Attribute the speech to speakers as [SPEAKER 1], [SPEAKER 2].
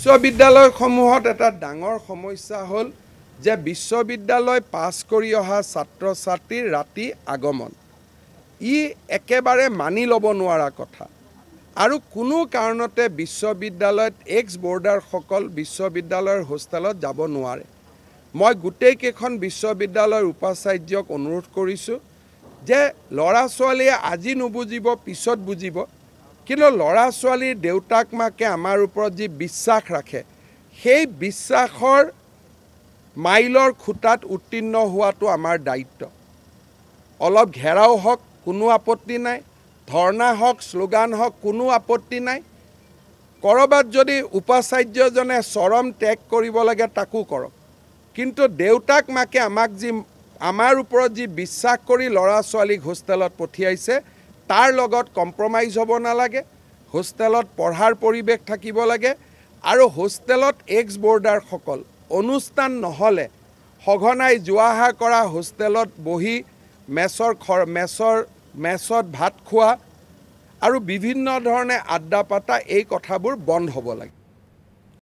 [SPEAKER 1] বিশ্ববিদ্যালয়সমূহত এটা ডাঙৰ সমস্যা হ'ল যে বিশ্ববিদ্যালয় পাছ কৰি অহা ছাত্ৰ ছাত্ৰীৰ ৰাতি আগমন ই একেবাৰে মানি ল'ব নোৱাৰা কথা আৰু কোনো কাৰণতে বিশ্ববিদ্যালয়ত এক্স বৰ্ডাৰসকল বিশ্ববিদ্যালয়ৰ হোষ্টেলত যাব নোৱাৰে। মই গোটেই কেইখন বিশ্ববিদ্যালয়ৰ উপাচাৰ্যক অনুৰোধ কৰিছোঁ যে ল'ৰা ছোৱালীয়ে আজি নুবুজিব পিছত বুজিব, কিন্তু ল'ৰা ছোৱালীৰ দেউতাক মাকে আমাৰ ওপৰত যি বিশ্বাস ৰাখে সেই বিশ্বাসৰ মাইলৰ খুঁটাত উত্তীৰ্ণ হোৱাটো আমাৰ দায়িত্ব। অলপ ঘেৰাও হওক কোনো আপত্তি নাই, ধৰ্ণা হওক শ্লোগান হওক কোনো আপত্তি নাই। ক'ৰবাত যদি উপাচাৰ্যজনে চৰম ত্যাগ কৰিব লাগে তাকো কৰক, কিন্তু দেউতাক মাকে আমাৰ ওপৰত যি বিশ্বাস কৰি ল'ৰা ছোৱালীক হোষ্টেলত পঠিয়াইছে তাৰ লগত কম্প্ৰমাইজ হ'ব নালাগে। হোষ্টেলত পঢ়াৰ পৰিৱেশ থাকিব লাগে আৰু হোষ্টেলত এক্স বৰ্ডাৰসকল অনুষ্ঠান নহ'লে সঘনাই যোৱা অহা কৰা, হোষ্টেলত বহি মেছত ভাত খোৱা আৰু বিভিন্ন ধৰণে আড্ডা পাতা এই কথাবোৰ বন্ধ হ'ব লাগে।